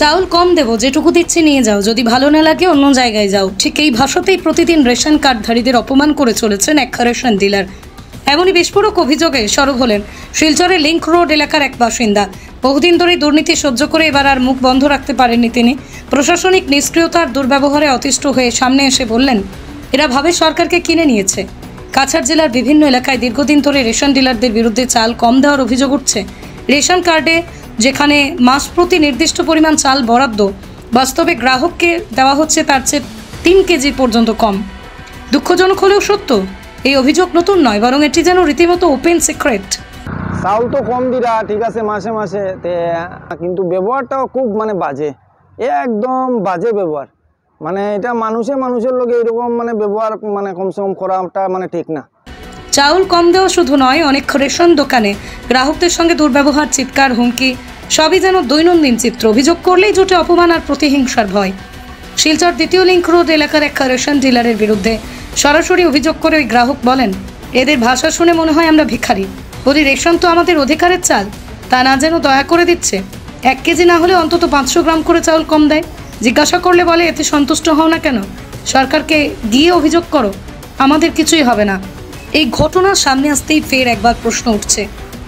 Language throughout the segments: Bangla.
চাউল কম দেবো, যেটুকু দিচ্ছি নিয়ে যাও, যদি ভালো না লাগে অন্য জায়গায় যাও। ঠিক এই ভাষাতেই প্রতিদিন রেশন কার্ডধারীদের অপমান করে চলেছেন এক রেশন ডিলার। এমনই বিস্ফোরক অভিযোগে সরব হলেন শিলচরের লিংক রোড এলাকার এক বাসিন্দা। বহুদিন ধরেই দুর্নীতি সহ্য করে এবার আর মুখ বন্ধ রাখতে পারেননি তিনি। প্রশাসনিক নিষ্ক্রিয়তার দুর্ব্যবহারে অতিষ্ঠ হয়ে সামনে এসে বললেন, এরা ভাবে সরকারকে কিনে নিয়েছে। কাছাড় জেলার বিভিন্ন এলাকায় দীর্ঘদিন ধরে রেশন ডিলারদের বিরুদ্ধে চাল কম দেওয়ার অভিযোগ উঠছে। রেশন কার্ডে যেখানে মাস প্রতি নির্দিষ্ট পরিমাণ চাল বরাদ্দ, বাস্তবে গ্রাহককে দেওয়া হচ্ছে তার চেয়ে 3 কেজি পর্যন্ত কম। দুঃখজনক হলেও সত্য, এই অভিযোগ নতুন নয়, বরং এটি যেন রীতিমতো ওপেন সিক্রেট। চাউল তো কম দিরা ঠিক আছে মাসে মাসে, কিন্তু ব্যবহারটাও খুব মানে বাজে, একদম বাজে ব্যবহার। মানে এটা মানুষের লোকে এরকম মানে ব্যবহার মানে কমসে কম করাটা মানে ঠিক না। চাউল কম দেওয়া শুধু নয়, অনেক রেশন দোকানে গ্রাহকদের সঙ্গে দুর্ব্যবহার, চিৎকার, হুমকি সবই যেন দৈনন্দিন চিত্র। অভিযোগ করলেই জোটে অপমান আর প্রতিহিংসার ভয়। শিলচর দ্বিতীয় লিংক রোড এলাকার এক রেশন ডিলারের বিরুদ্ধে সরাসরি অভিযোগ করে ওই গ্রাহক বলেন, এদের ভাষা শুনে মনে হয় আমরা ভিখারি। বলি, রেশন তো আমাদের অধিকারের চাল, তা না যেন দয়া করে দিচ্ছে। 1 কেজি না হলে অন্তত 500 গ্রাম করে চাউল কম দেয়। জিজ্ঞাসা করলে বলে, এতে সন্তুষ্ট হও না কেন, সরকারকে গিয়ে অভিযোগ করো, আমাদের কিছুই হবে না। এই ঘটনার সামনে আসতেই ফের একবার প্রশ্ন উঠছে,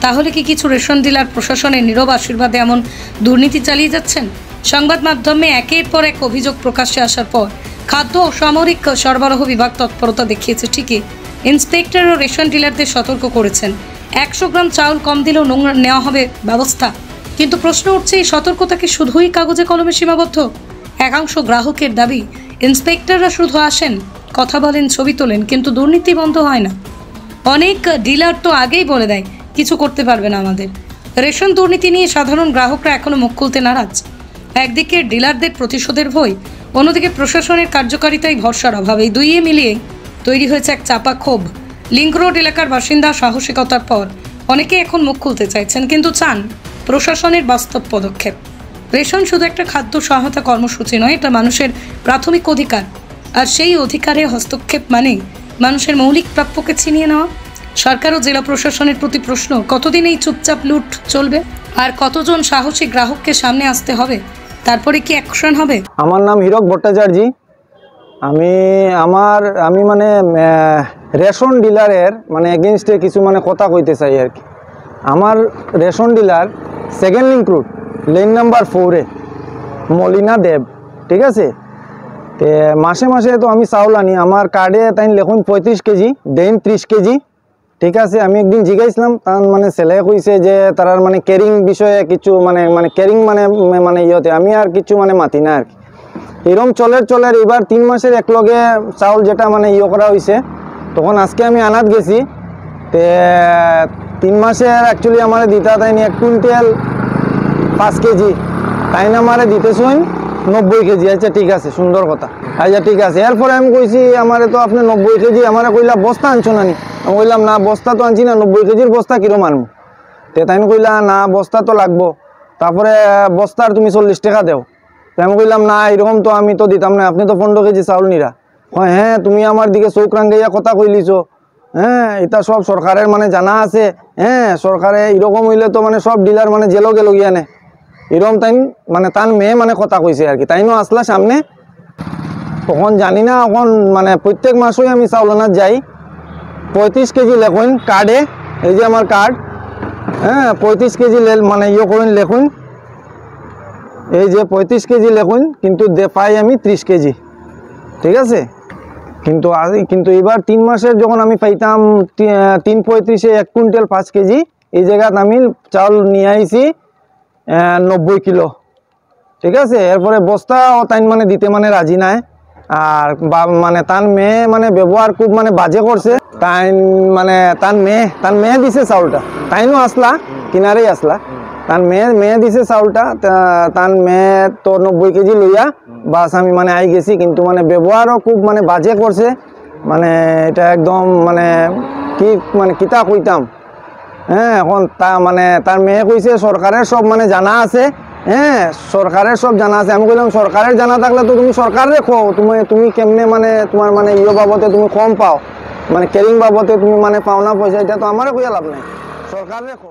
তাহলে কি কিছু রেশন ডিলার প্রশাসনের নীরব আশীর্বাদে এমন দুর্নীতি চালিয়ে যাচ্ছেন? সংবাদ মাধ্যমে একের পর এক অভিযোগ প্রকাশ্যে আসার পর খাদ্য ও সামরিক সরবরাহ বিভাগ তৎপরতা দেখিয়েছে ঠিকই। ইন্সপেক্টর ও রেশন ডিলারদের সতর্ক করেছেন, 100 গ্রাম চাউল কম দিলেও নোংরা নেওয়া হবে ব্যবস্থা। কিন্তু প্রশ্ন উঠছে, এই সতর্কতা কি শুধুই কাগজে কলমে সীমাবদ্ধ? একাংশ গ্রাহকের দাবি, ইন্সপেক্টররা শুধু আসেন, কথা বলেন, ছবি তোলেন, কিন্তু দুর্নীতি বন্ধ হয় না। অনেক ডিলার তো আগেই বলে দেয় কিছু করতে পারবে না আমাদের। রেশন দুর্নীতি নিয়ে সাধারণ গ্রাহকরা এখনো মুখ খুলতে নারাজ। একদিকে ডিলারদের প্রতিশোধের ভয়, অন্যদিকে প্রশাসনের কার্যকারিতায় ভরসার অভাব, এই দুইয়ে মিলিয়ে তৈরি হয়েছে এক চাপা ক্ষোভ। লিংক রোড এলাকার বাসিন্দা সাহসিকতার পর অনেকে এখন মুখ খুলতে চাইছেন, কিন্তু চান প্রশাসনের বাস্তব পদক্ষেপ। রেশন শুধু একটা খাদ্য সহায়তা কর্মসূচি নয়, এটা মানুষের প্রাথমিক অধিকার। আর সেই অধিকারে হস্তক্ষেপ মানে মানুষের মৌলিক প্রাপ্যকে ছিনিয়ে নেওয়া। সরকার ও জেলা প্রশাসনের প্রতি প্রশ্ন, কতদিন এই চুপচাপ লুট চলবে? আর কতজন সাহসী গ্রাহককে সামনে আসতে হবে? তারপরে কি অ্যাকশন হবে? আমার নাম হীরক ভট্টাচার্য। আমি মানে রেশন ডিলারের মানে এগেনস্টে কিছু মানে কথা কইতে চাই আর কি। আমার ration dealer 2nd link road lane number 4-এ মলিনা দেব, ঠিক আছে। তে মাসে মাসে তো আমি চাউল আনি, আমার কার্ডে তাই লেখুন 35 কেজি, দেন 30 কেজি, ঠিক আছে। আমি একদিন জিজ্ঞাসলাম, তার মানে ছেলে কইছে যে তার মানে ক্যারিং বিষয়ে কিছু মানে ক্যারিং মানে ইয়েতে আমি আর কিছু মানে মাতি না আর কি। এরকম চলের এবার 3 মাসের একলগে চাউল যেটা মানে করা হয়েছে, তখন আজকে আমি আনাত গেছি। তে 3 মাসের অ্যাকচুয়ালি আমার দিতা তাই 1 কুইন্টাল 5 কেজি, তাই না আমার দিতেছেন 90 কেজি। আচ্ছা ঠিক আছে, সুন্দর কথা, আচ্ছা ঠিক আছে। এরপরে আমি কইছি, আমার তো আপনি 90 কেজি, আমার কইলা বস্তা আনছো না নি? আমি কইলাম না, বস্তা তো আনছি না, 90 কেজির বস্তা কিরম আনবো? তে তাই কইলা না, বস্তা তো লাগবো, তারপরে বস্তার তুমি 40 টাকা দেও। তাই আমি কইলাম না, এরকম তো আমি তো দিতাম না, আপনি তো 15 কেজি চাউল নিরা। হ্যাঁ, তুমি আমার দিকে চোখ রাঙ্গাইয়া কথা কইলিছো। হ্যাঁ, এটা সব সরকারের মানে জানা আছে। হ্যাঁ, সরকারে এরকম হইলে তো মানে সব ডিলার মানে জেলো গেল গিয়া নে, এরকম তাই মানে তার মেয়ে মানে কথা কইছে আর কি। তাইনও আসলা সামনে, তখন জানি না, এখন মানে প্রত্যেক মাসেই আমি চাউল আনাত যাই। 35 কেজি লেখুন কার্ডে, এই যে আমার কার্ড। হ্যাঁ, 35 কেজি মানে করুন লেখুন, এই যে 35 কেজি লেখুন, কিন্তু পাই আমি 30 কেজি, ঠিক আছে। কিন্তু এবার 3 মাসের যখন আমি পাইতাম 335-এ 1 কুইন্টাল 5 কেজি, এই জায়গাত আমি চাউল নিয়ে আইছি 90 কিলো, ঠিক আছে। এরপরে বস্তা ও তাই মানে দিতে মানে রাজি নাই। আর মানে তার মেয়ে মানে ব্যবহার খুব মানে বাজে করছে। তাই মানে তার মেয়ে দিছে চাউলটা, তাইনও আসলা কিনারেই আসলা, তার মেয়ে দিছে চাউলটা। তার মেয়ে তো 90 কেজি লইয়া বাস আমি মানে আই গেছি, কিন্তু মানে ব্যবহারও খুব মানে বাজে করছে। মানে এটা একদম মানে কি মানে কিতা কইতাম। হ্যাঁ, এখন মানে তার মেয়ে কইছে সরকারের সব মানে জানা আছে। হ্যাঁ, সরকারের সব জানা আছে। আমি কইলাম, সরকারের জানা থাকলে তো তুমি সরকার রেখো, তুমি কেমনে মানে তোমার মানে বাবদে তুমি কম পাও, মানে ক্যারিং বাবদে তুমি মানে পাও না পয়সা, এটা তো আমারও কইয়া লাভ নাই, সরকার রেখো।